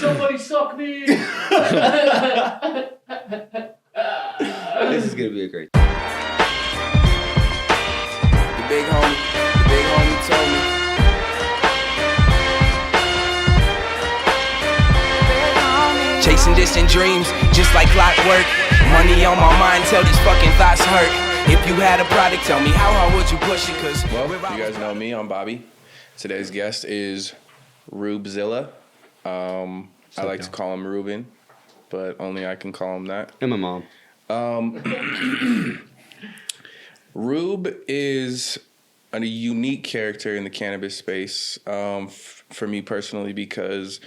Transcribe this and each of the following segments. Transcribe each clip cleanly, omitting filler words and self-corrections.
somebody suck me. This is gonna be a great. The big homie told me. Chasing distant dreams, just like clockwork. Money on my mind, tell these fucking thoughts hurt. If you had a product, tell me how hard would you push it? Cause well, you guys know me, I'm Bobby. Today's guest is RUBEZILLA. I like to call him Ruben, but only I can call him that. And my mom. Rube is a unique character in the cannabis space for me personally, because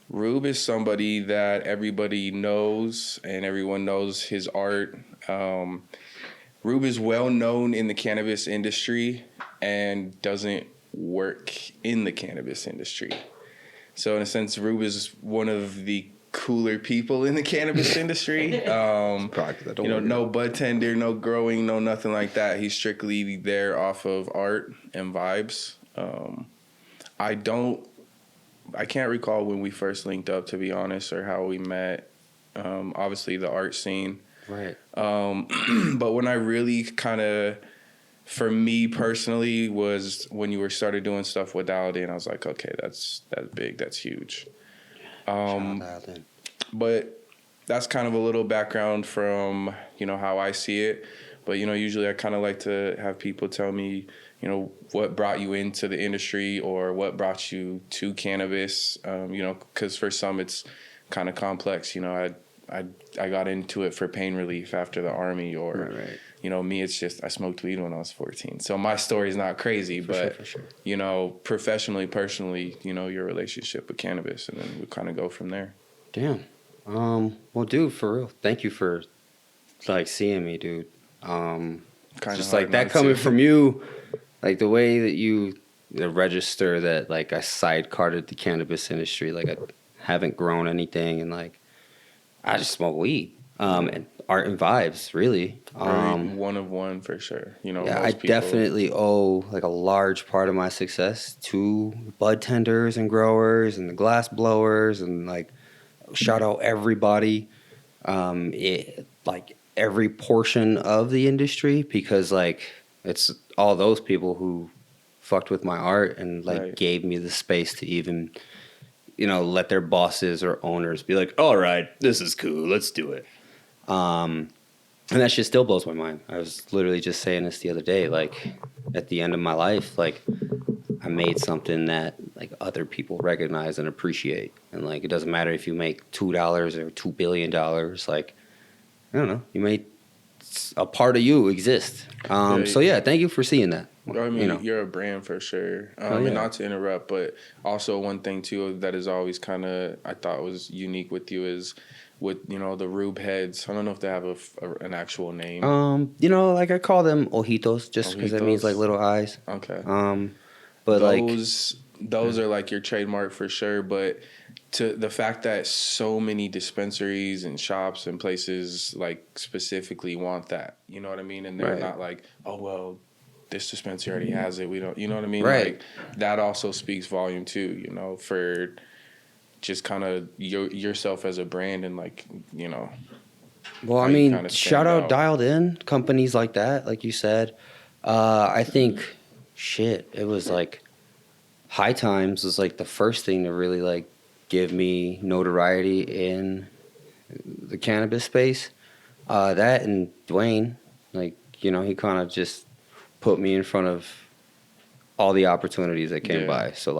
Rube is somebody that everybody knows and everyone knows his art. Rube is well known in the cannabis industry and doesn't work in the cannabis industry. So in a sense, Rube is one of the cooler people in the cannabis industry. No bud tender, no growing, no nothing like that. He's strictly there off of art and vibes. I can't recall when we first linked up, to be honest, or how we met. Obviously the art scene. Right. But when I really kind of, for me personally, was when you were started doing stuff with Dialed In. I was like, okay, that's big, that's huge. But that's kind of a little background from, how I see it. But, usually I kind of like to have people tell me, what brought you into the industry or what brought you to cannabis, because for some it's kind of complex. I got into it for pain relief after the Army, or, right. Me, it's just I smoked weed when I was 14. So my story is not crazy, For sure. Professionally, personally, your relationship with cannabis, and then we kind of go from there. Damn. Well, dude, for real, thank you for seeing me, dude. Just like that coming from you, like the way that you register that I sidecarded the cannabis industry, I haven't grown anything, and I just smoke weed, and art and vibes, really. One of one for sure. I definitely owe a large part of my success to bud tenders and growers and the glass blowers, and shout out everybody, every portion of the industry, because it's all those people who fucked with my art and right. gave me the space to even let their bosses or owners be like, all right, this is cool, let's do it. And that shit still blows my mind. I was literally just saying this the other day, at the end of my life, I made something that other people recognize and appreciate. And it doesn't matter if you make $2 or $2 billion, I don't know, you made a part of you exist. So yeah, thank you for seeing that. I mean, you're a brand for sure. And not to interrupt, but also one thing too that is always kind of, I thought was unique with you is with, the Rube heads. I don't know if they have an actual name. I call them ojitos just because it means little eyes. Okay. But those are your trademark for sure. But to the fact that so many dispensaries and shops and places specifically want that, you know what I mean? And they're not oh, well, this dispensary already has it. We don't, you know what I mean? Right. That also speaks volume too, for just kind of yourself as a brand and Well, I mean, shout out Dialed In, companies like that, like you said. I think, it was High Times was the first thing to really give me notoriety in the cannabis space. That and Dwayne, he kind of just put me in front of all the opportunities that came by. So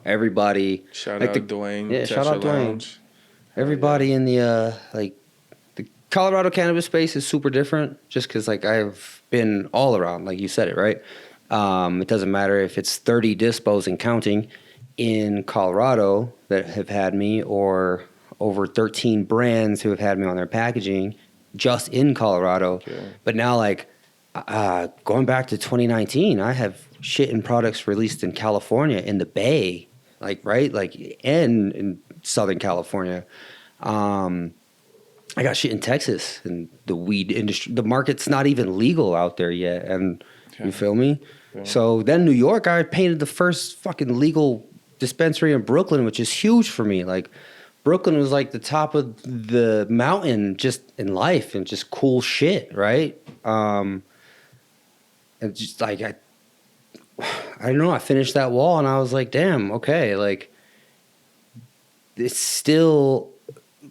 everybody. Shout out Dwayne. Yeah, shout out Dwayne. Everybody in the the Colorado cannabis space is super different, just because I've been all around, like you said it, right? It doesn't matter if it's 30 dispos and counting in Colorado that have had me, or over 13 brands who have had me on their packaging just in Colorado. Okay. But now going back to 2019, I have shit and products released in California, in the Bay, and in Southern California. I got shit in Texas, and the weed industry, the market's not even legal out there yet. And you feel me? Yeah. So then New York, I painted the first fucking legal dispensary in Brooklyn, which is huge for me. Brooklyn was like the top of the mountain just in life and just cool shit, right? And just like I don't know, I finished that wall and I was like, damn, okay, like it's still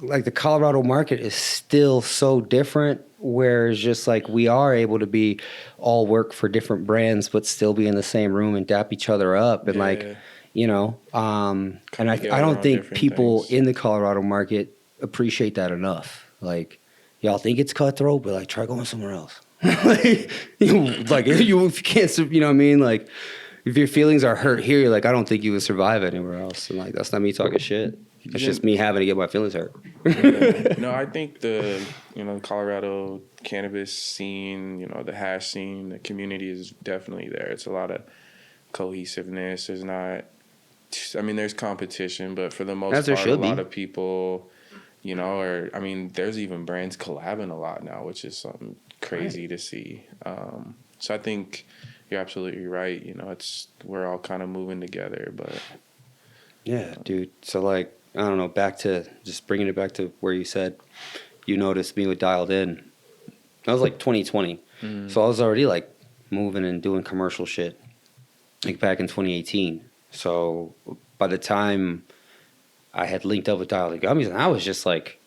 like the Colorado market is still so different, where it's just like we are able to be all work for different brands but still be in the same room and dap each other up and like, you know, and I don't think people in the Colorado market appreciate that enough. Like, y'all think it's cutthroat, but like try going somewhere else. Like, if you can't, you know what I mean? Like, if your feelings are hurt here, you're like, I don't think you would survive anywhere else. And like, that's not me talking shit. It's just me having to get my feelings hurt. No, I think the Colorado cannabis scene, the hash scene, the community is definitely there. It's a lot of cohesiveness. There's not, I mean, there's competition, but for the most part, a lot of people, there's even brands collabing a lot now, which is something crazy to see. So I think you're absolutely right. We're all kind of moving together, but yeah, dude. So like, I don't know, just bringing it back to where you said you noticed me with Dialed In. That was like 2020. So I was already like moving and doing commercial shit like back in 2018. So by the time I had linked up with Dialed In Gummies, and I was just like,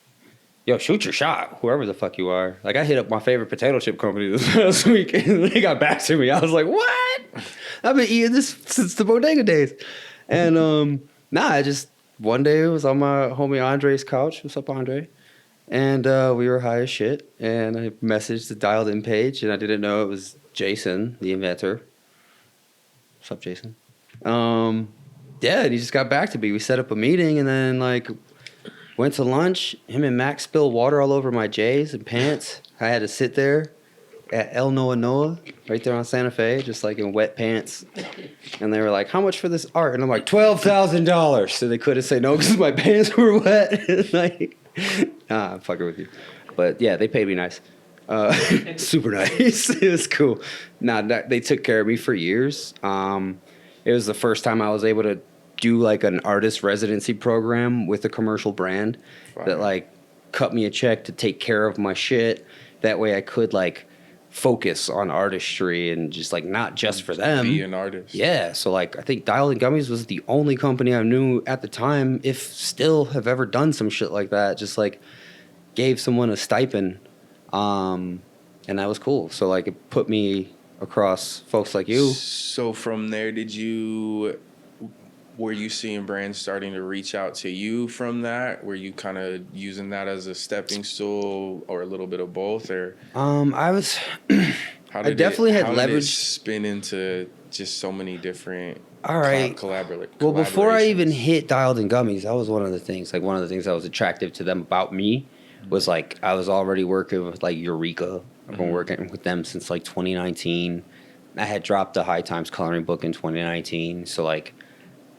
yo, shoot your shot, whoever the fuck you are. Like, I hit up my favorite potato chip company this past week, and they got back to me. I was like, what? I've been eating this since the bodega days. And one day it was on my homie Andre's couch. What's up, Andre? And we were high as shit. And I messaged the Dialed In page, and I didn't know it was Jason, the inventor. What's up, Jason? Yeah, and he just got back to me. We set up a meeting, and then like went to lunch. Him and Max spilled water all over my J's and pants. I had to sit there at El Noa right there on Santa Fe, just like in wet pants. And they were like, how much for this art? And I'm like, $12,000. So they couldn't say no because my pants were wet. Like, I'm fucking with you. But yeah, they paid me nice. Super nice. It was cool. They took care of me for years. It was the first time I was able to do like an artist residency program with a commercial brand that like cut me a check to take care of my shit. That way I could like focus on artistry and just like not just for them. Be an artist. Yeah. So like I think Dialed In Gummies was the only company I knew at the time, if still have ever done some shit like that. Just like gave someone a stipend. And that was cool. So like it put me across folks like you. So from there, were you seeing brands starting to reach out to you from that? Were you kind of using that as a stepping stool, or a little bit of both? Or I was. How did it spin into just so many different collaborations? Well, before I even hit Dialed In Gummies, that was one of the things. Like one of the things that was attractive to them about me was like I was already working with like Eureka. I've been working with them since like 2019. I had dropped the High Times coloring book in 2019, so like.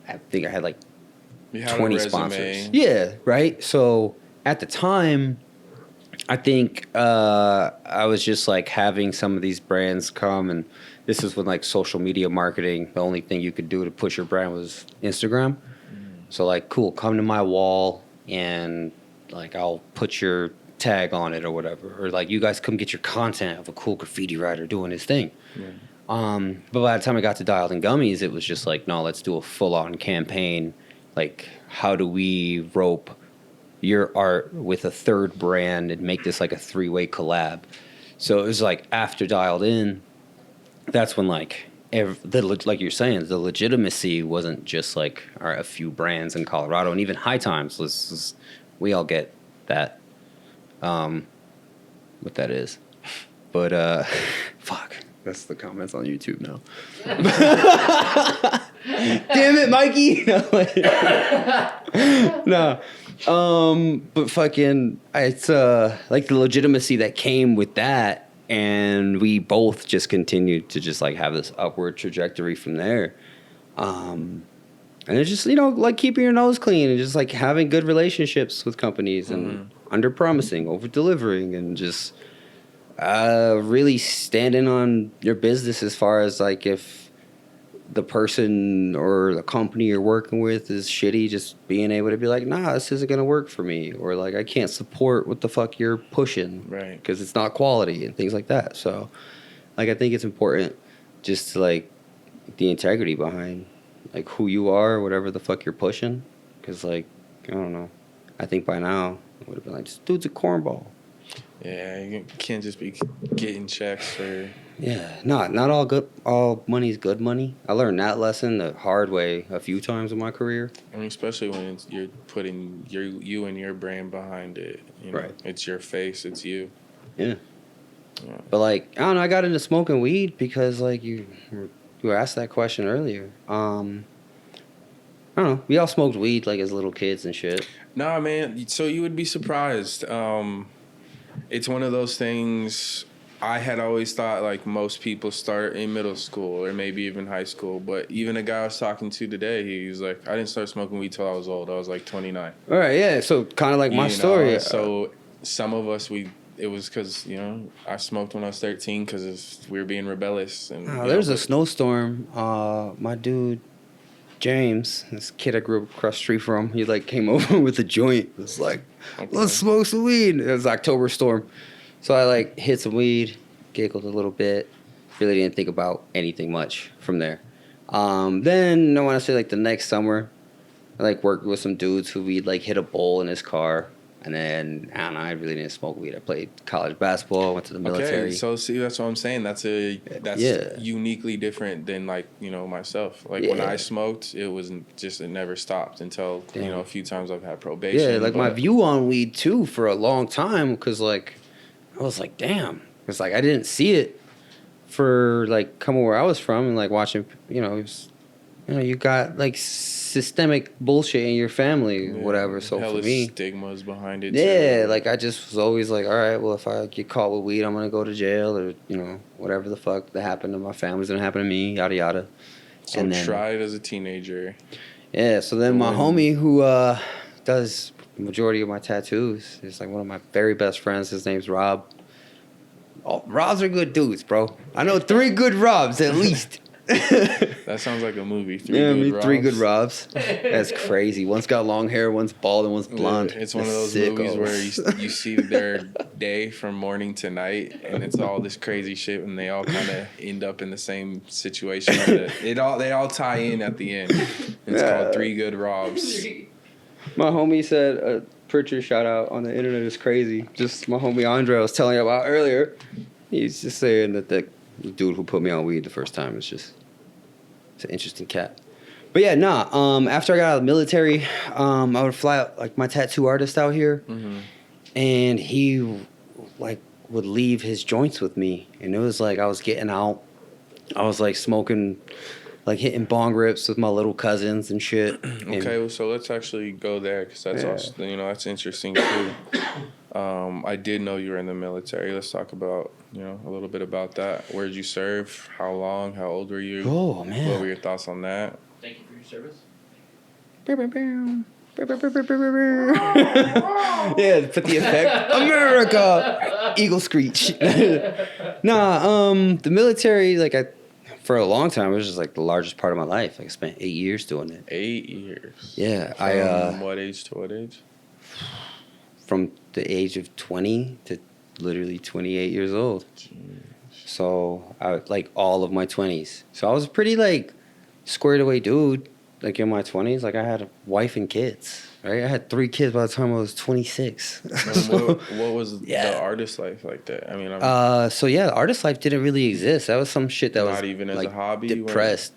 I think I had like 20 sponsors. Yeah, right? So at the time, I think I was just like having some of these brands come, and this is when like social media marketing, the only thing you could do to push your brand was Instagram. So like, cool, come to my wall and like I'll put your tag on it or whatever. Or like, you guys come get your content of a cool graffiti writer doing his thing. Yeah. But by the time I got to Dialed In Gummies, it was just like, no, let's do a full-on campaign. Like, how do we rope your art with a third brand and make this like a three-way collab? So it was like after Dialed In, that's when like, like you're saying, the legitimacy wasn't just like a few brands in Colorado, and even High Times we all get that, what that is. But fuck. That's the comments on YouTube now. Damn it, Mikey! No. But fucking, it's like the legitimacy that came with that, and we both just continued to just like have this upward trajectory from there. And it's just, like keeping your nose clean and just like having good relationships with companies and under promising, over delivering, and just really standing on your business as far as like if the person or the company you're working with is shitty, just being able to be like, nah, this isn't gonna work for me, or like I can't support what the fuck you're pushing, Right? Because it's not quality and things like that. So, like, I think it's important just to like the integrity behind like who you are, whatever the fuck you're pushing, because like I don't know, I think by now it would have been like, this dude's a cornball. Yeah, you can't just be getting checks for. Yeah, not all good. All money's good money. I learned that lesson the hard way a few times in my career. I mean, especially when you're putting you and your brand behind it. You know? Right. It's your face. It's you. Yeah. Yeah. But like, I don't know. I got into smoking weed because like you asked that question earlier. I don't know. We all smoked weed like as little kids and shit. Nah, man. So you would be surprised. It's one of those things. I had always thought like most people start in middle school or maybe even high school. But even a guy I was talking to today, he was like, I didn't start smoking weed till I was old. I was like 29. All right, yeah. So kind of like my story. So some of us, it was because, I smoked when I was 13 because we were being rebellious. And there's a snowstorm. My dude, James, this kid I grew up across the street from, he like came over with a joint. It was like, let's smoke some weed. It was October storm. So I like hit some weed, giggled a little bit. Really didn't think about anything much from there. Then I want to say like the next summer, I like worked with some dudes who we'd like hit a bowl in his car. And then I don't know, I really didn't smoke weed. I played college basketball, went to the military. Okay, so see, that's what I'm saying. That's uniquely different than like myself. Like when I smoked, it never stopped until a few times I've had probation. Yeah, like my view on weed too for a long time, because like I was like, damn, because like I didn't see it for like coming where I was from and like watching, you got like systemic bullshit in your family, whatever. So for me, stigmas behind it. Yeah, like I just was always like, all right, well, if I get caught with weed, I'm gonna go to jail, or whatever the fuck that happened to my family's gonna happen to me, yada yada. So and then, tried as a teenager. Yeah. So then my homie who does the majority of my tattoos is like one of my very best friends. His name's Rob. Oh, Robs are good dudes, bro. I know 3 good Robs at least. That sounds like a movie. 3 good Robs. That's crazy. One's got long hair, one's bald, and one's blonde. It's one of those movies where you see their day from morning to night, and it's all this crazy shit, and they all kind of end up in the same situation. They all tie in at the end. It's called 3 Good Robs. My homie said Pritchard shout out on the internet is crazy. Just my homie Andre I was telling you about earlier. He's just saying that the dude who put me on weed the first time is just it's an interesting cat. But yeah, after I got out of the military, I would fly out like my tattoo artist out here, and he like would leave his joints with me, and it was like I was getting out, I was like smoking, like hitting bong rips with my little cousins and shit. Okay, well, so let's actually go there because that's also, that's interesting too. I did know you were in the military. Let's talk about a little bit about that. Where did you serve? How long? How old were you? Oh man, what were your thoughts on that? Thank you for your service. Yeah, put the effect. America, eagle screech. The military, like for a long time, it was just like the largest part of my life. Like I spent 8 years doing it. 8 years. Yeah, From what age to what age? From the age of 20 to literally 28 years old. Jeez. So I like all of my 20s. So I was a pretty like squared away dude. Like in my 20s, like I had a wife and kids. Right, I had 3 kids by the time I was 26. So, what was the artist life like that? I mean, the artist life didn't really exist. That was some shit that was not even as like a hobby, suppressed.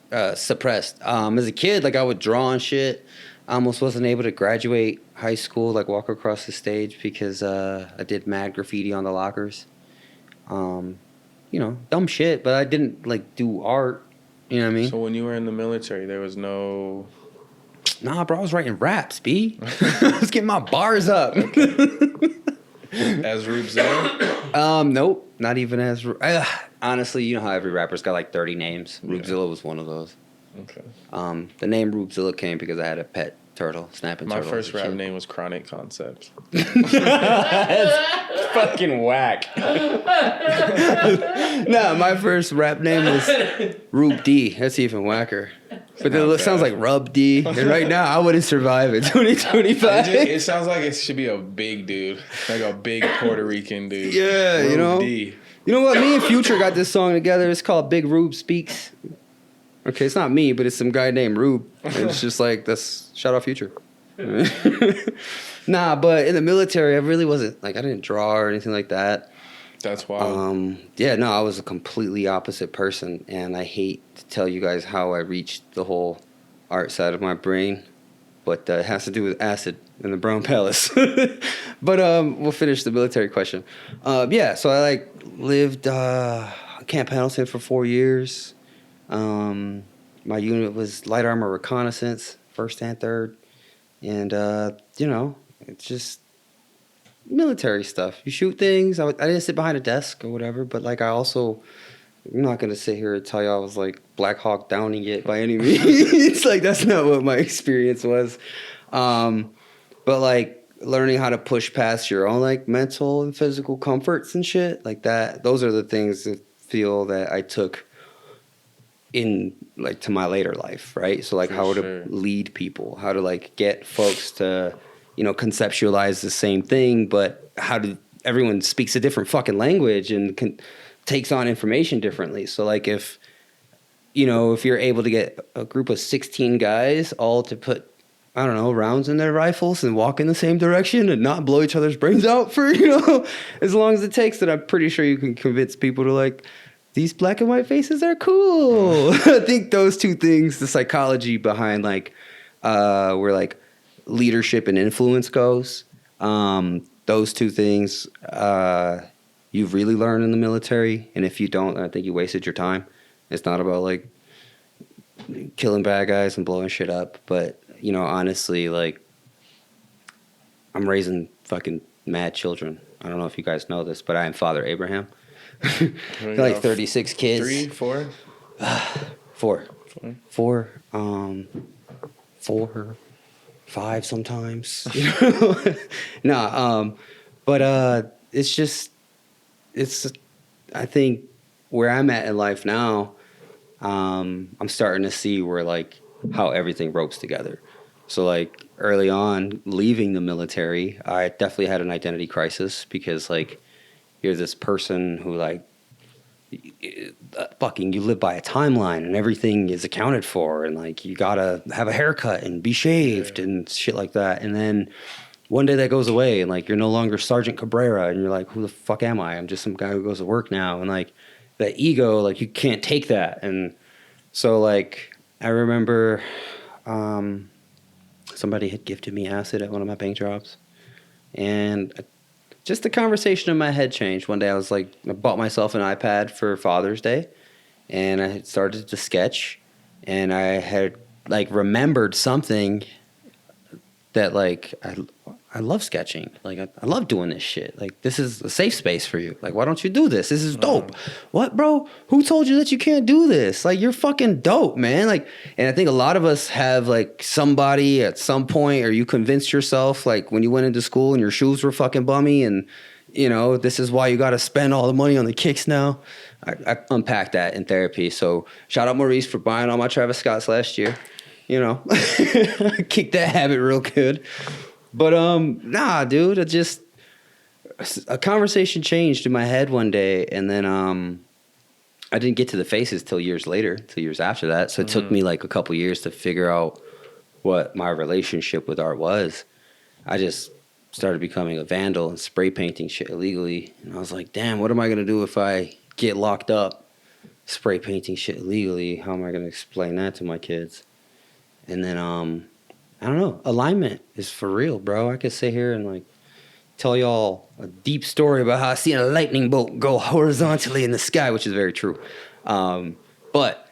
As a kid, like I would draw and shit. I almost wasn't able to graduate high school, like walk across the stage because I did mad graffiti on the lockers. Dumb shit, but I didn't like do art. You know what I mean? So when you were in the military, there was no... Nah, bro, I was writing raps, B. I was getting my bars up. As RUBEZILLA? Nope, not even as... honestly, you know how every rapper's got like 30 names? RUBEZILLA was one of those. Okay. The name RUBEZILLA came because I had a pet Turtle, snapping My turtle. first rap name was Chronic Concept. That's fucking whack. Nah, my first rap name was Rube D. That's even whacker. But it sounds like Rub D. And right now, I wouldn't survive in 2025. It sounds like it should be a big dude, like a big Puerto Rican dude. Yeah, Rube you know. D. You know what? Me and Future got this song together. It's called Big Rube Speaks. Okay, it's not me, but it's some guy named Rube. And it's just like, that's shout out Future. Nah, but in the military, I really wasn't, like, I didn't draw or anything like that. That's wild. Yeah, no, I was a completely opposite person. And I hate to tell you guys how I reached the whole art side of my brain. But it has to do with acid in the Brown Palace. But we'll finish the military question. Yeah, so I, like, lived Camp Pendleton for 4 years. My unit was light armor reconnaissance, 1st and 3rd. And, you know, it's just military stuff. You shoot things. I didn't sit behind a desk or whatever, but, like, I'm not going to sit here and tell you I was, like, Black Hawk Downing it by any means. Like, that's not what my experience was. But, like, learning how to push past your own, like, mental and physical comforts and shit, like that, those are the things that feel that I took in, like, to my later life, right? So, like, how to lead people, how to, like, get folks to, you know, conceptualize the same thing, but how to, everyone speaks a different fucking language and takes on information differently. So, like, if you're able to get a group of 16 guys all to put, I don't know, rounds in their rifles and walk in the same direction and not blow each other's brains out for, you know, as long as it takes, then I'm pretty sure you can convince people to, like, these black and white faces are cool. I think those two things, the psychology behind, like, where, like, leadership and influence goes, those two things you've really learned in the military. And if you don't, I think you wasted your time. It's not about, like, killing bad guys and blowing shit up. But, you know, honestly, like, I'm raising fucking mad children. I don't know if you guys know this, but I am Father Abraham. Like 36 kids. 3, 4? 4. 4. 4, 5 sometimes. You know? Nah, but I think where I'm at in life now, I'm starting to see where, like, how everything ropes together. So, like, early on, leaving the military, I definitely had an identity crisis because, like, you're this person who, like, you live by a timeline and everything is accounted for, and, like, you gotta have a haircut and be shaved and shit like that. And then one day that goes away and, like, you're no longer Sergeant Cabrera and you're like, who the fuck am I? I'm just some guy who goes to work now. And, like, that ego, like, you can't take that. And so, like, I remember somebody had gifted me acid at one of my bank jobs, and just the conversation in my head changed. One day I was like, I bought myself an iPad for Father's Day, and I had started to sketch, and I had, like, remembered something that, like, I love sketching. Like, I love doing this shit. Like, this is a safe space for you. Like, why don't you do this? This is dope. What, bro? Who told you that you can't do this? Like, you're fucking dope, man. Like, and I think a lot of us have, like, somebody at some point, or you convinced yourself, like, when you went into school and your shoes were fucking bummy, and, you know, this is why you got to spend all the money on the kicks now. I unpacked that in therapy. So shout out Maurice for buying all my Travis Scotts last year. You know, kicked that habit real good. But, nah, dude, a conversation changed in my head one day, and then I didn't get to the faces till years after that. So it took me, like, a couple years to figure out what my relationship with art was. I just started becoming a vandal and spray painting shit illegally. And I was like, damn, what am I going to do if I get locked up spray painting shit illegally? How am I going to explain that to my kids? And then, I don't know. Alignment is for real, bro. I could sit here and, like, tell y'all a deep story about how I seen a lightning bolt go horizontally in the sky, which is very true. But,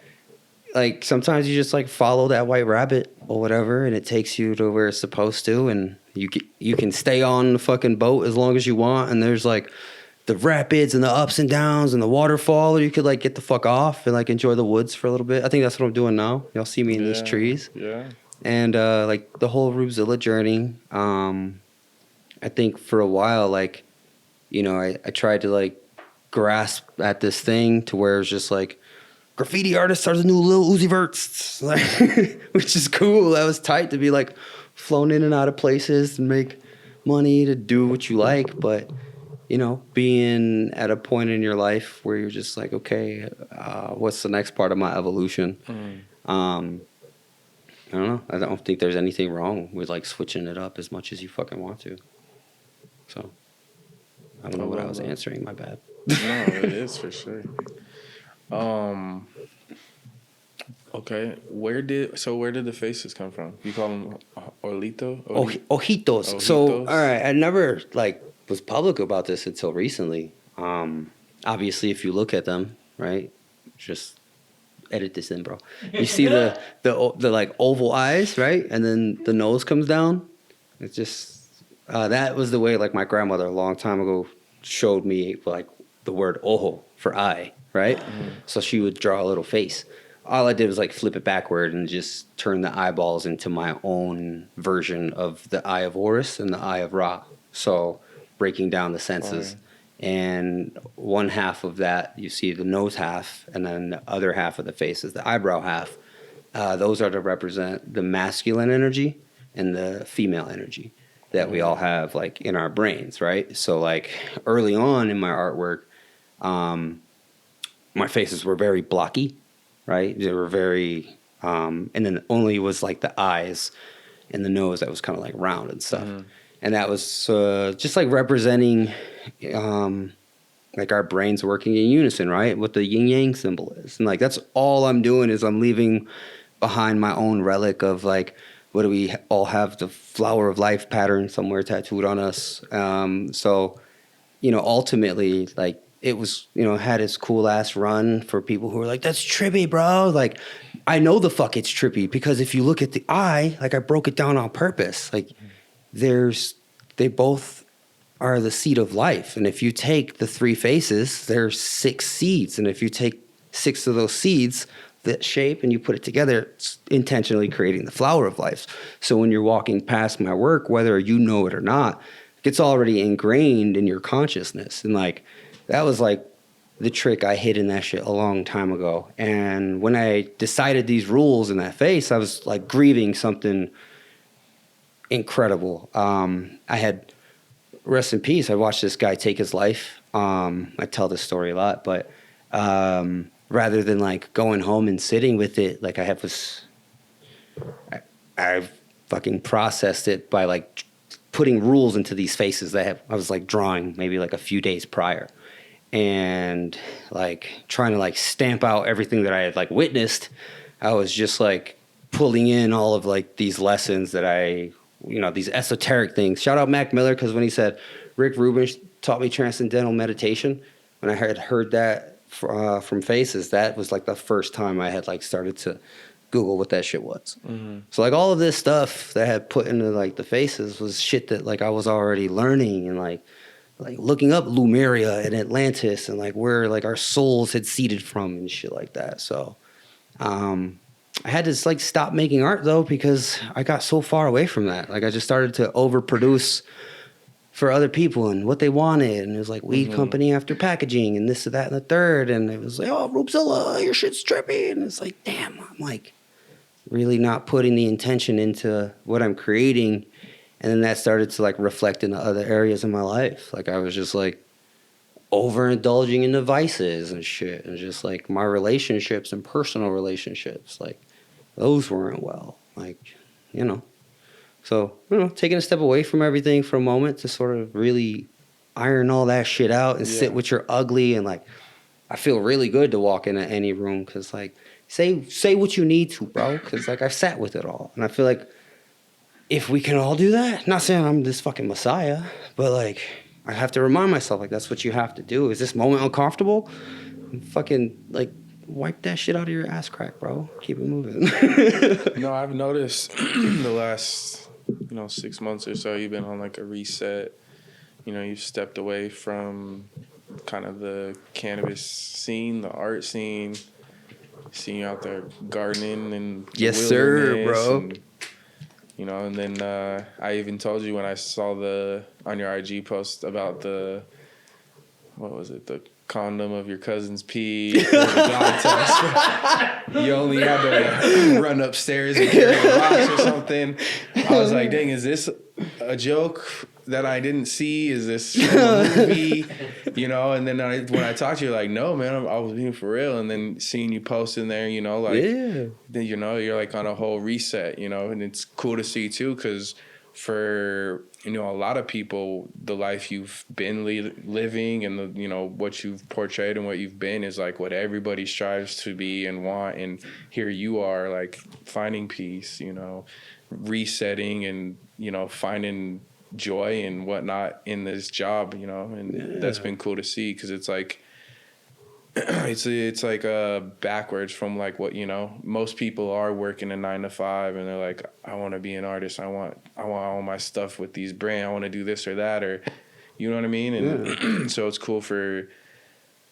like, sometimes you just, like, follow that white rabbit or whatever, and it takes you to where it's supposed to, and you can stay on the fucking boat as long as you want, and there's, like, the rapids and the ups and downs and the waterfall, or you could, like, get the fuck off and, like, enjoy the woods for a little bit. I think that's what I'm doing now. Y'all see me in these trees. Yeah. And like the whole RUBEZILLA journey, I think for a while, like, you know, I tried to like grasp at this thing to where it's just like graffiti artists are the new Lil Uzi Verts, like, which is cool. That was tight to be like flown in and out of places and make money to do what you like. But, you know, being at a point in your life where you're just like, okay, what's the next part of my evolution? I don't know. I don't think there's anything wrong with like switching it up as much as you fucking want to. So I don't know what I was answering. My bad. No, it is for sure. Okay. Where did the faces come from? You call them Ojitos. So all right, I never like was public about this until recently. Obviously, if you look at them, right, just edit this in, bro. You see the like oval eyes, right, and then the nose comes down. It's just that was the way like my grandmother a long time ago showed me like the word ojo for eye, right? So she would draw a little face. All I did was like flip it backward and just turn the eyeballs into my own version of the eye of Horus and the eye of Ra. So breaking down the senses. And one half of that, you see the nose half, and then the other half of the face is the eyebrow half. Those are to represent the masculine energy and the female energy that we all have like in our brains, right? So like early on in my artwork, my faces were very blocky, right? They were very, and then only was like the eyes and the nose that was kind of like round and stuff. And that was just like representing like our brains working in unison, right? What the yin yang symbol is. And like that's all I'm doing is I'm leaving behind my own relic of like, what do we all have? The flower of life pattern somewhere tattooed on us. So, you know, ultimately, like it was, you know, had its cool ass run for people who were like, that's trippy, bro. Like, I know the fuck it's trippy because if you look at the eye, like I broke it down on purpose. Like they both are the seed of life. And if you take the three faces, there's 6 seeds. And if you take 6 of those seeds, that shape, and you put it together, it's intentionally creating the flower of life. So when you're walking past my work, whether you know it or not, it's already ingrained in your consciousness. And like, that was like the trick I hid in that shit a long time ago. And when I decided these rules in that face, I was like grieving something incredible. I had, rest in peace, I watched this guy take his life. I tell this story a lot, but rather than like going home and sitting with it, like I fucking processed it by like putting rules into these faces that I was like drawing maybe like a few days prior, and like trying to like stamp out everything that I had like witnessed. I was just like pulling in all of like these lessons that these esoteric things. Shout out Mac Miller, because when he said Rick Rubin taught me transcendental meditation, when I had heard that from faces, that was like the first time I had like started to Google what that shit was. So like all of this stuff that I had put into like the faces was shit that like I was already learning, and like looking up Lemuria and Atlantis and like where like our souls had seeded from and shit like that. So I had to like stop making art though, because I got so far away from that. Like I just started to overproduce for other people and what they wanted. And it was like weed company after packaging and this and that and the third. And it was like, oh, RUBEZILLA, your shit's trippy. And it's like, damn, I'm like really not putting the intention into what I'm creating. And then that started to like reflect into other areas of my life. Like I was just like overindulging in the vices and shit. And just like my relationships and personal relationships, like those weren't well, like, you know. So, you know, taking a step away from everything for a moment to sort of really iron all that shit out and sit with your ugly. And like, I feel really good to walk into any room because like, say what you need to, bro. Because like I've sat with it all. And I feel like if we can all do that, not saying I'm this fucking messiah, but like I have to remind myself like that's what you have to do. Is this moment uncomfortable? Fucking like wipe that shit out of your ass crack, bro. Keep it moving. No, I've noticed the last 6 months or so, you've been on like a reset. You've stepped away from kind of the cannabis scene, the art scene. Seeing you out there gardening and yes, sir, bro. You know, and then I even told you when I saw on your IG post about the condom of your cousin's pee, or the dog test. You only had to run upstairs and carry rocks or something. I was like, dang, is this a joke that I didn't see? Is this from a movie? You know, and then when I talked to you, like, no, man, I was being for real. And then seeing you post in there, you know, like, then, you know, you're like on a whole reset, you know, and it's cool to see too, because for, you know, a lot of people, the life you've been living and the, you know, what you've portrayed and what you've been is like what everybody strives to be and want. And here you are, like, finding peace, you know, resetting and, you know, finding joy and whatnot in this job, you know, and that's been cool to see, because it's like it's like backwards from like what, you know, most people are working a 9 to 5 and they're like, I want to be an artist, I want all my stuff with these brands, I want to do this or that, or you know what I mean? And so it's cool for,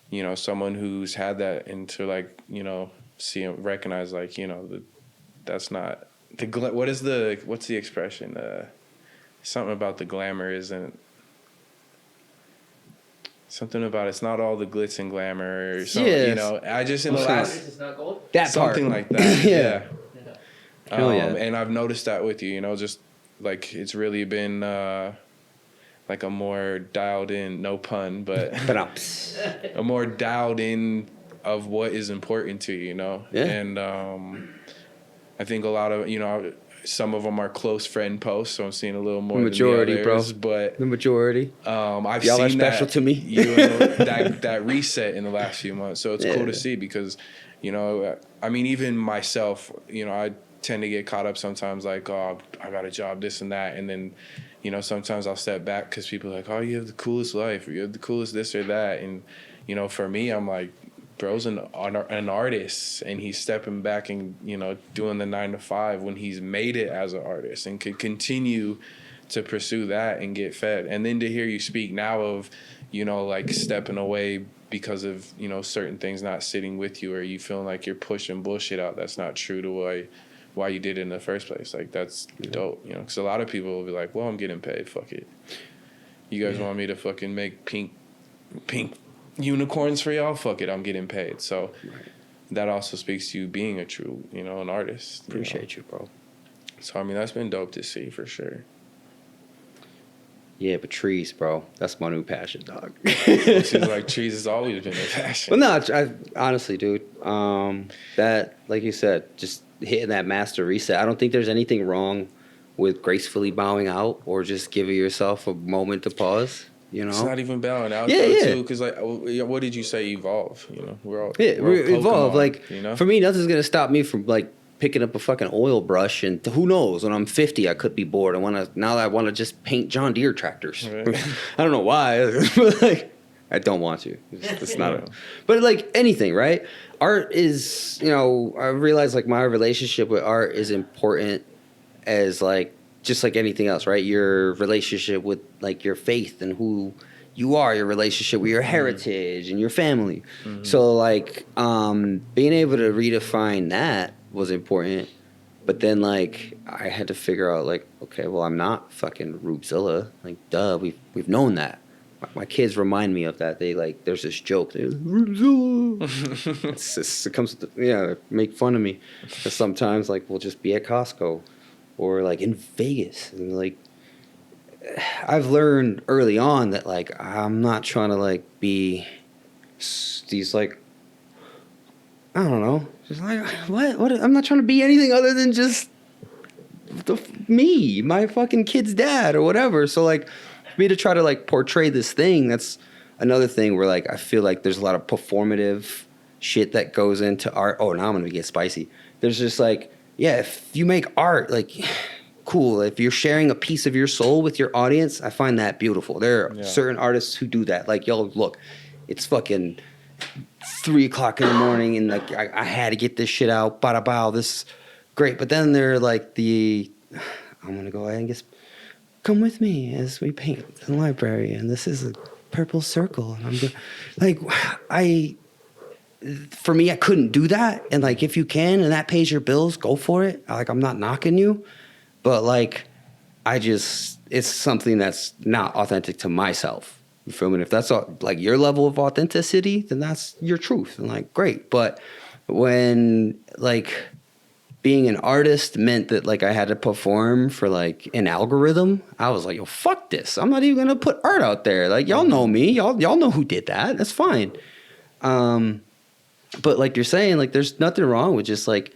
you know, someone who's had that and to, like, you know, see and recognize, like, you know, that's not the what's the expression, something about the glamour isn't something about it's not all the glitz and glamour or something, you know. I just in the last It's not gold? That something part. like that. Yeah. Yeah. And I've noticed that with you, you know, just like it's really been like a more dialed in, no pun, but a more dialed in of what is important to you, you know. Yeah. And I think a lot of, you know, some of them are close friend posts, so I'm seeing a little more majority, than the others, but the majority. I've Y'all seen are special that, to me. You know, that reset in the last few months. So it's cool to see, because, you know, I mean, even myself, you know, I tend to get caught up sometimes, like, oh, I got a job, this and that, and then, you know, sometimes I'll step back because people are like, oh, you have the coolest life, or you have the coolest this or that, and, you know, for me, I'm like, bro's an artist, and he's stepping back and, you know, doing the 9 to 5 when he's made it as an artist and could continue to pursue that and get fed. And then to hear you speak now of, you know, like stepping away because of, you know, certain things not sitting with you, or you feeling like you're pushing bullshit out that's not true to why you did it in the first place. Like, that's dope, you know, because a lot of people will be like, well, I'm getting paid, fuck it. You guys want me to fucking make pink unicorns for y'all? Fuck it, I'm getting paid. So that also speaks to you being a true, you know, an artist. Appreciate you, bro. So, I mean, that's been dope to see for sure. Yeah, but trees, bro. That's my new passion, dog. Seems like trees has always been a passion. Well, no, I honestly, dude, that, like you said, just hitting that master reset. I don't think there's anything wrong with gracefully bowing out or just giving yourself a moment to pause. You know, it's not even bowing out, too, because, like, what did you say? Evolve, you know, we're all evolve. Pokemon, like, you know? For me, nothing's gonna stop me from, like, picking up a fucking oil brush, and who knows, when I'm 50, I could be bored. I want to just paint John Deere tractors. Right. I don't know why, but, like, I don't want to. It's not but, like, anything, right? Art is, you know, I realize, like, my relationship with art is important as, like, just like anything else, right? Your relationship with, like, your faith and who you are, your relationship with your heritage and your family. Mm-hmm. So, like, being able to redefine that was important. But then, like, I had to figure out, like, okay, well, I'm not fucking RUBEZILLA. Like, duh, we've known that. My kids remind me of that. They, like, there's this joke. RUBEZILLA. It comes with they make fun of me. Because sometimes, like, we'll just be at Costco or, like, in Vegas. And, like, I've learned early on that, like, I'm not trying to, like, be these, like, I don't know. Just like, what? I'm not trying to be anything other than just me, my fucking kid's dad or whatever. So, like, for me to try to, like, portray this thing, that's another thing where, like, I feel like there's a lot of performative shit that goes into art. Oh, now I'm going to get spicy. There's just, like, yeah, if you make art, like, cool. If you're sharing a piece of your soul with your audience, I find that beautiful. There are certain artists who do that. Like, yo, look, it's fucking 3 o'clock in the morning, and, like, I had to get this shit out. Bada bow, this is great. But then they're like I'm gonna go ahead and just come with me as we paint in the library, and this is a purple circle, and I'm like, for me, I couldn't do that. And, like, if you can and that pays your bills, go for it. Like, I'm not knocking you, but like, it's something that's not authentic to myself. You feel me? And if that's like your level of authenticity, then that's your truth. And like, great. But when like being an artist meant that like I had to perform for like an algorithm, I was like, yo, fuck this. I'm not even gonna put art out there. Like, y'all know me. Y'all know who did that. That's fine. But like you're saying, like there's nothing wrong with just like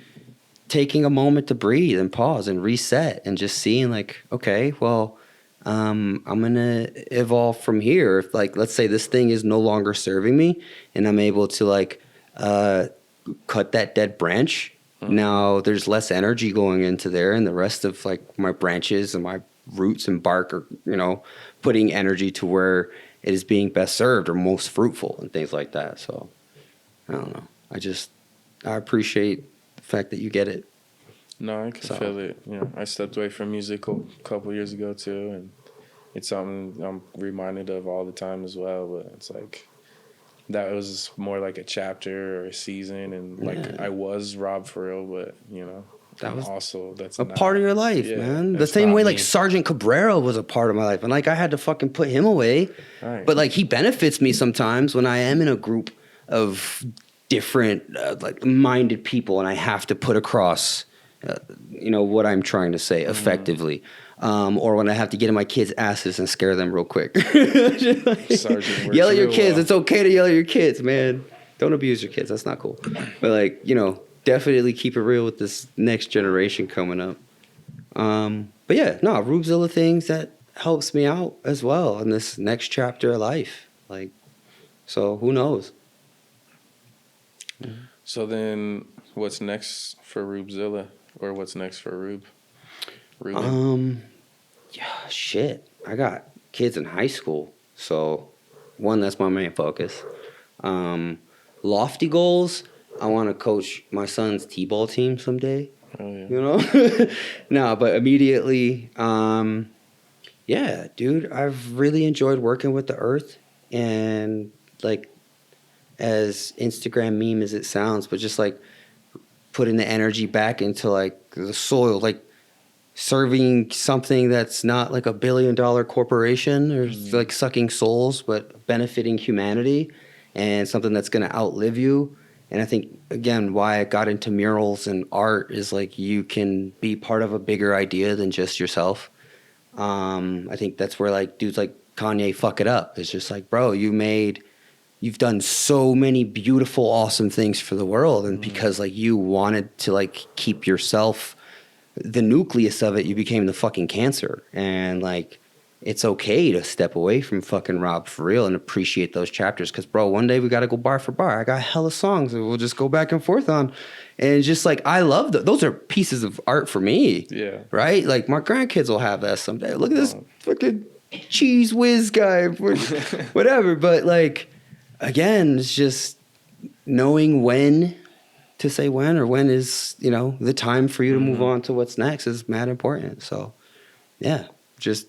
taking a moment to breathe and pause and reset and just seeing like, okay, well, I'm gonna evolve from here. If like, let's say this thing is no longer serving me and I'm able to like cut that dead branch. Now there's less energy going into there, and the rest of like my branches and my roots and bark are, you know, putting energy to where it is being best served or most fruitful and things like that. So I don't know. I appreciate the fact that you get it. No, I can feel it. You know, I stepped away from music a couple years ago too, and it's something I'm reminded of all the time as well. But it's like that was more like a chapter or a season, and like I was Rob for real, but you know, that was also that's a part of your life, man. The same way like Sergeant Cabrera was a part of my life, and like I had to fucking put him away. Right. But like he benefits me sometimes when I am in a group of different like minded people, and I have to put across, you know, what I'm trying to say effectively. Or when I have to get in my kids' asses and scare them real quick. Yell at your kids. It's okay to yell at your kids, man. Don't abuse your kids. That's not cool. But like, you know, definitely keep it real with this next generation coming up. But yeah, no, RUBEZILLA things that helps me out as well in this next chapter of life. Like, so who knows? So then what's next for RUBEZILLA, or what's next for Rube? Yeah, shit. I got kids in high school, so one, that's my main focus. Lofty goals. I want to coach my son's t-ball team someday. Oh yeah. You know, no, but immediately, yeah, dude. I've really enjoyed working with the earth, and like, as Instagram meme as it sounds, but just like putting the energy back into like the soil, like serving something that's not like $1 billion corporation or like sucking souls, but benefiting humanity and something that's going to outlive you. And I think, again, why I got into murals and art is like you can be part of a bigger idea than just yourself. I think that's where like dudes like Kanye fuck it up. It's just like, bro, you've done so many beautiful, awesome things for the world. And because like you wanted to like keep yourself the nucleus of it, you became the fucking cancer. And like, it's okay to step away from fucking Rob for real and appreciate those chapters. Cause bro, one day we got to go bar for bar. I got hella songs that we'll just go back and forth on. And just like, I love those are pieces of art for me. Yeah. Right. Like my grandkids will have that someday. Look at this fucking cheese whiz guy, whatever. But like, again, it's just knowing when to say when, or when is, you know, the time for you to move on to what's next is mad important. So yeah, just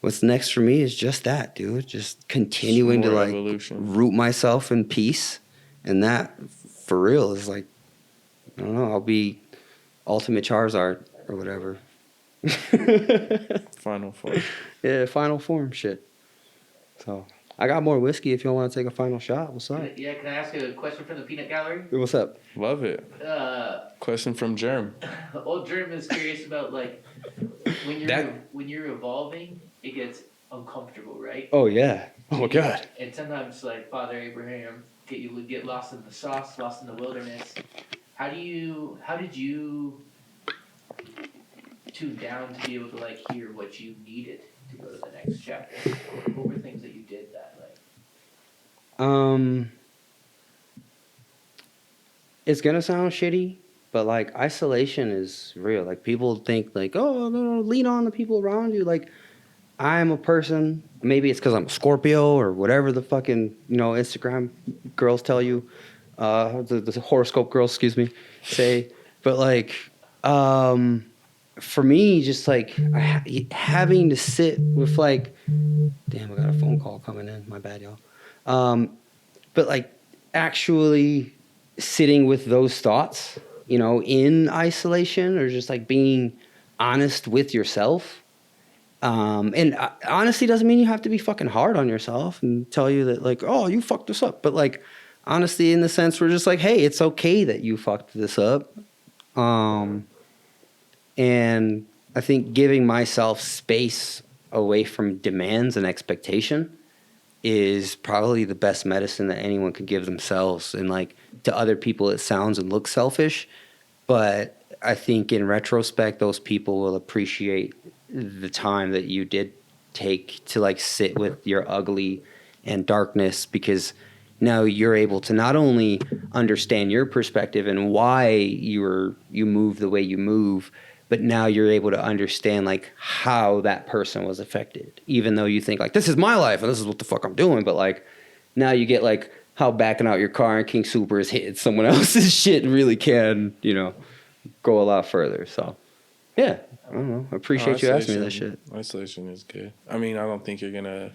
what's next for me is just that, dude. Just continuing to like root myself in peace. And that for real is like, I don't know, I'll be ultimate Charizard or whatever. Final form. Yeah, final form shit. So I got more whiskey if you want to take a final shot. What's up? Yeah, can I ask you a question from the peanut gallery? What's up? Love it. Question from Germ. Old Germ is curious about like when you're evolving, it gets uncomfortable, right? Oh yeah. Oh god. And sometimes like Father Abraham get lost in the sauce, lost in the wilderness. How did you tune down to be able to like hear what you needed to go to the next chapter? What were things that you did that like? It's gonna sound shitty, but like isolation is real. Like people think like, oh no, lean on the people around you. Like I'm a person. Maybe it's because I'm a Scorpio or whatever the fucking Instagram girls tell you, the horoscope girls, excuse me, say. But like, for me, just like having to sit with like, damn, I got a phone call coming in. My bad, y'all. But like actually sitting with those thoughts, in isolation or just like being honest with yourself. And honesty doesn't mean you have to be fucking hard on yourself and tell you that like, oh, you fucked this up. But like honesty in the sense we're just like, hey, it's okay that you fucked this up. And I think giving myself space away from demands and expectation is probably the best medicine that anyone could give themselves. And like to other people, it sounds and looks selfish, but I think in retrospect, those people will appreciate the time that you did take to like sit with your ugly and darkness, because now you're able to not only understand your perspective and why you move the way you move, but now you're able to understand like how that person was affected, even though you think like, this is my life and this is what the fuck I'm doing. But like now you get like how backing out your car in King Super is hitting someone else's shit really can, you know, go a lot further. So yeah, I don't know. I appreciate you asking me that shit. Isolation is good. I mean, I don't think you're going to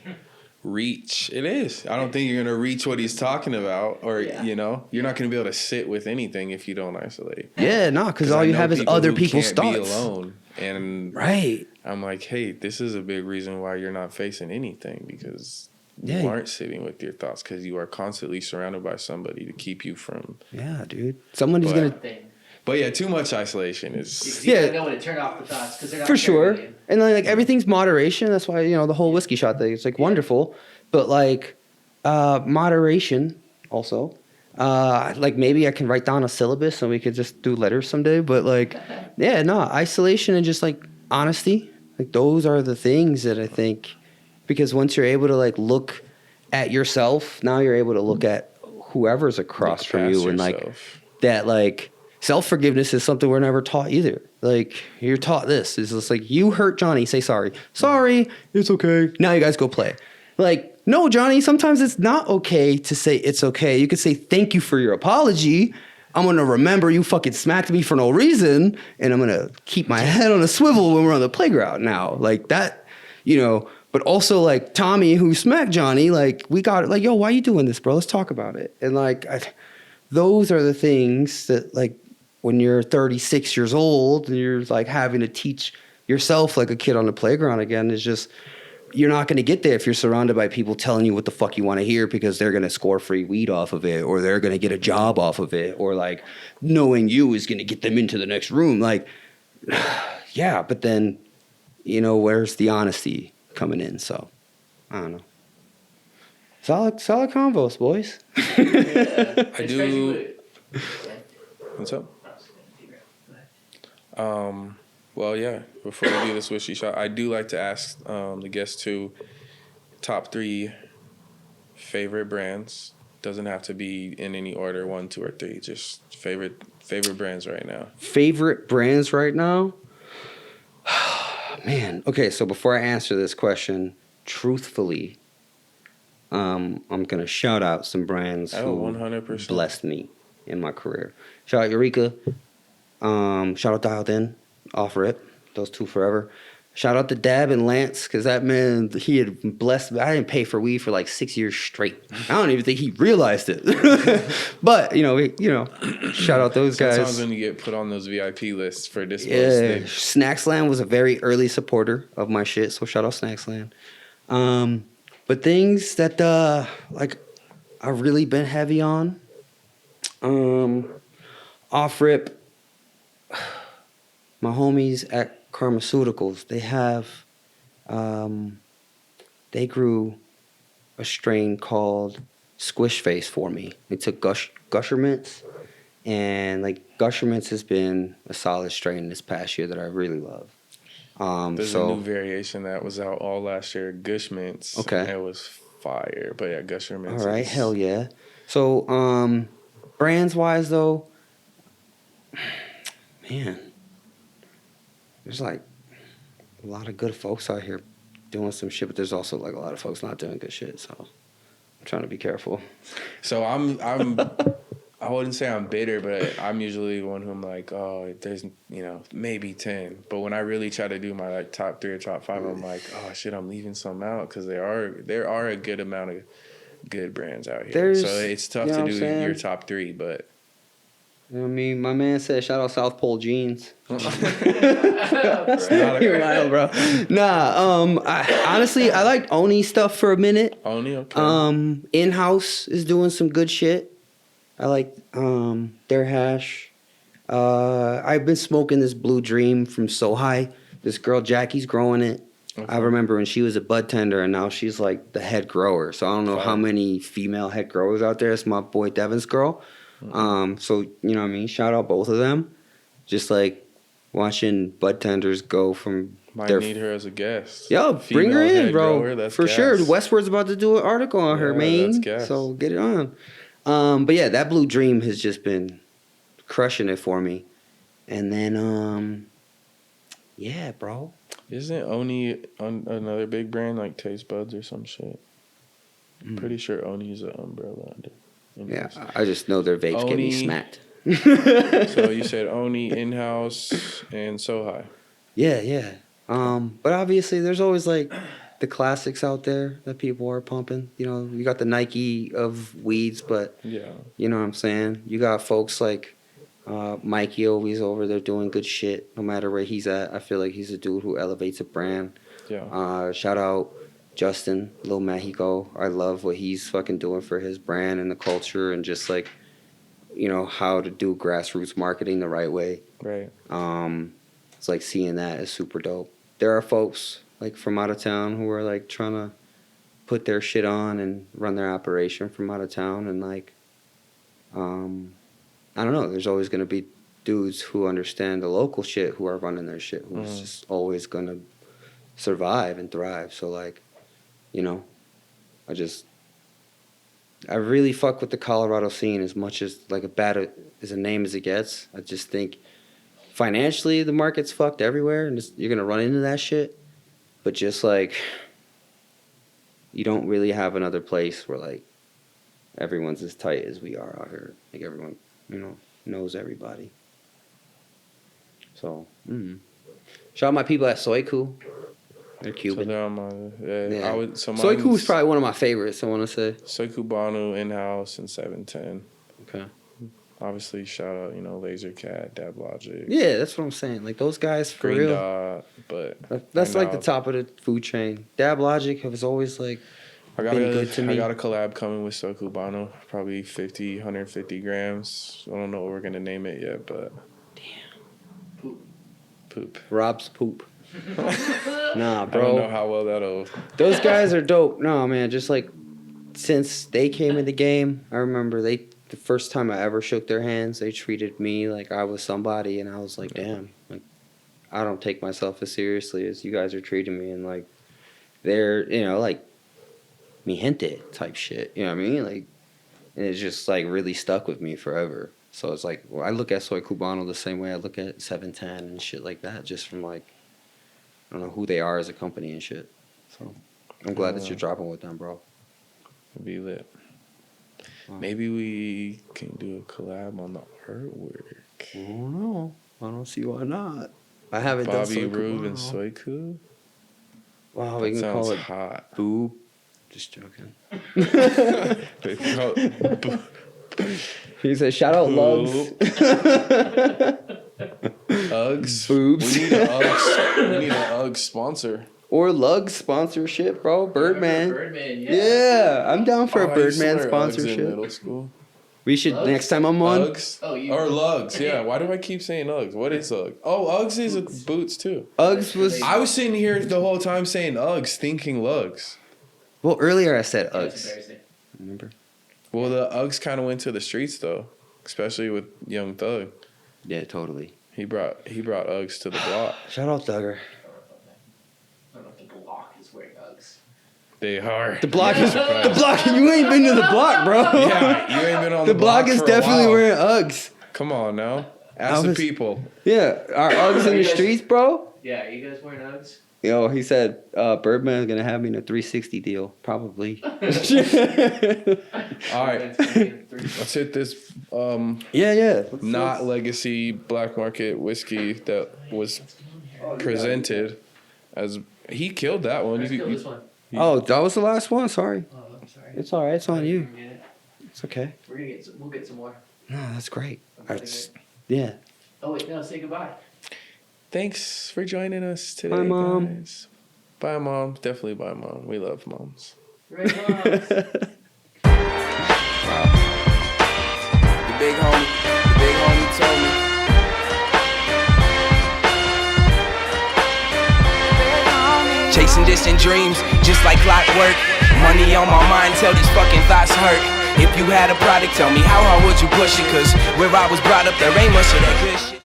reach. It is. I don't think you're going to reach what he's talking about, or, you know, you're not going to be able to sit with anything if you don't isolate. Yeah, no, because all you have is other people's thoughts. Be alone. And right. I'm like, hey, this is a big reason why you're not facing anything, because you aren't sitting with your thoughts, because you are constantly surrounded by somebody to keep you from. Yeah, dude. Somebody's going to. But yeah, too much isolation is. You gotta know when to turn off the thoughts, because they're not for sure. you. And like everything's moderation. That's why, you know, the whole whiskey shot thing, it's like wonderful. But like moderation also. Like maybe I can write down a syllabus and we could just do letters someday. But like, yeah, no, isolation and just like honesty. Like those are the things that I think, because once you're able to like look at yourself, now you're able to look at whoever's across from you, and like that, like self-forgiveness is something we're never taught either. Like you're taught this. It's just like, you hurt Johnny, say sorry. Sorry, it's okay. Now you guys go play. Like, no, Johnny, sometimes it's not okay to say it's okay. You could say thank you for your apology. I'm going to remember you fucking smacked me for no reason, and I'm going to keep my head on a swivel when we're on the playground now. Like that, you know, but also like Tommy who smacked Johnny, like we got it. Like, yo, why are you doing this, bro? Let's talk about it. And like, those are the things that like, when you're 36 years old and you're like having to teach yourself like a kid on the playground again, is just, you're not going to get there if you're surrounded by people telling you what the fuck you want to hear, because they're going to score free weed off of it, or they're going to get a job off of it, or like knowing you is going to get them into the next room. Like, yeah, but then, you know, where's the honesty coming in? So, I don't know. Solid combos, boys. I do. What's up? Well, yeah, before we do this whiskey shot, I do like to ask the guests to top 3 favorite brands. Doesn't have to be in any order, 1, 2, or 3. Just favorite brands right now. Favorite brands right now? Man, okay, so before I answer this question, truthfully, I'm going to shout out some brands who 100%. blessed me in my career. Shout out Eureka. Shout out Dialed In. Offer It. Those 2 forever. Shout out to Dab and Lance, because that man, he had blessed me. I didn't pay for weed for like 6 years straight. I don't even think he realized it. But, you know, shout out those guys. Sometimes when you get put on those VIP lists for this, Snacksland was a very early supporter of my shit, so shout out Snacksland. But things that like I've really been heavy on, off rip, my homies at Karmaceuticals, they have, they grew a strain called Squish Face for me. They took Gusher Mints, and like Gusher Mints has been a solid strain this past year that I really love. There's a new variation that was out all last year, Gush Mints. Okay. It was fire, but yeah, Gusher Mints. All right, hell yeah. So, brands-wise though, man, there's like a lot of good folks out here doing some shit, but there's also like a lot of folks not doing good shit. So I'm trying to be careful. So I wouldn't say I'm bitter, but I'm usually one who I'm like, oh, there's, you know, maybe 10. But when I really try to do my like top 3 or top 5, I'm like, oh shit, I'm leaving some out, because there are a good amount of good brands out here. So it's tough to do your top 3, but You know what I mean? My man said, shout out South Pole jeans. Right. You're wild, bro. Nah, honestly, I liked Oni stuff for a minute. Oni, okay. In-house is doing some good shit. I like their hash. I've been smoking this Blue Dream from So High. This girl, Jackie's growing it. Okay. I remember when she was a bud tender, and now she's like the head grower. So I don't know how many female head growers out there. It's my boy Devin's girl. So, you know what I mean? Shout out both of them. Just like watching bud tenders go from Might need her as a guest. Yo, bring her in, bro. Grower, for sure. Westward's about to do an article on her, man. So get it on. But yeah, that Blue Dream has just been crushing it for me. And then, yeah, bro. Isn't Oni another big brand like Taste Buds or some shit? I'm pretty sure Oni's an umbrella under. Yeah, I just know their vapes get me smacked. So you said Oni, in-house, and So High. Yeah. But obviously there's always like the classics out there that people are pumping. You know, you got the Nike of weeds, but yeah, you know what I'm saying? You got folks like Mikey always over there doing good shit no matter where he's at. I feel like he's a dude who elevates a brand. Yeah. Shout out Justin, Lil Mexico. I love what he's fucking doing for his brand and the culture and just like, you know, how to do grassroots marketing the right way. Right. It's like seeing that is super dope. There are folks like from out of town who are like trying to put their shit on and run their operation from out of town and like, I don't know. There's always going to be dudes who understand the local shit who are running their shit who's just always going to survive and thrive. So like, you know, I really fuck with the Colorado scene as much as like as a name as it gets. I just think financially the market's fucked everywhere and you're gonna run into that shit. But just like you don't really have another place where like everyone's as tight as we are out here. Like everyone, you know, knows everybody. Shout out my people at Soiku. They're Cuban. So they're on my, yeah. Soiku is probably one of my favorites, I want to say. Soiku Banu, in-house, and 710. Okay. Obviously, shout out, you know, Laser Cat, Dab Logic. Yeah, that's what I'm saying. Like, those guys, for Green real. Dot, but that's like the top of the food chain. Dab Logic was always, like, been good to me. I got a collab coming with Soiku Banu. Probably 150 grams. I don't know what we're going to name it yet, but... Poop. Poop. Rob's poop. Nah, bro. I don't know how well that'll... Those guys are dope. No, man, just like since they came in the game, I remember the first time I ever shook their hands, they treated me like I was somebody, and I was like, damn, like I don't take myself as seriously as you guys are treating me, and like they're, you know, like mi gente type shit, you know what I mean? Like, and it's just like really stuck with me forever. So it's like, well, I look at Soy Cubano the same way I look at 710 and shit like that, just from like, I don't know who they are as a company and shit. So I'm glad that you're dropping with them, bro. It'd be lit. Maybe we can do a collab on the artwork. I don't know. I don't see why not. I haven't done Bobby, Rube, and Soiku. Wow, we can call it hot. Boob. Just joking. He said, shout out Lugs. Uggs. Boobs. We need an Uggs sponsor. Or Lugs sponsorship, bro. Birdman. Birdman, yeah. Yeah, I'm down for a I used to Birdman wear Uggs sponsorship. in middle school. We should, Uggs? next time I'm on. Uggs? Or Lugs, yeah. Why do I keep saying Uggs? What is Uggs? Oh, Uggs is boots too. Uggs was. I was sitting here the whole time saying Uggs, thinking Lugs. Well, earlier I said That's Uggs. embarrassing. Remember? Well, the Uggs kind of went to the streets though, especially with Young Thug. Yeah, totally. He brought Uggs to the block. Shout out Thugger. I don't know if the block is wearing Uggs. They are. The block is the block. You ain't been to the block, bro. Yeah, you ain't been on the block is for a definitely while. wearing Uggs. Come on now, ask the people. Yeah, our Uggs in the streets, bro. Yeah, are you guys wearing Uggs? Yo, he said Birdman's gonna have me in a 360 deal, probably. All right, let's hit this. Yeah. Not legacy black market whiskey that was presented as he killed that one. Let's kill this one. Oh, that was the last one. Sorry. Oh, I'm sorry. It's all right. It's on you. Yeah. It's okay. We'll get some more. No, that's great. Really That's, good. yeah. Oh wait, no, say goodbye. Thanks for joining us today, Bye, Mom. guys. Bye, Mom. Definitely bye, Mom. We love moms. Right, moms. The big homie told me. Chasing distant dreams, just like clockwork. Money on my mind, tell these fucking thoughts hurt. If you had a product, tell me how hard would you push it? Cause where I was brought up, there ain't much of that good shit.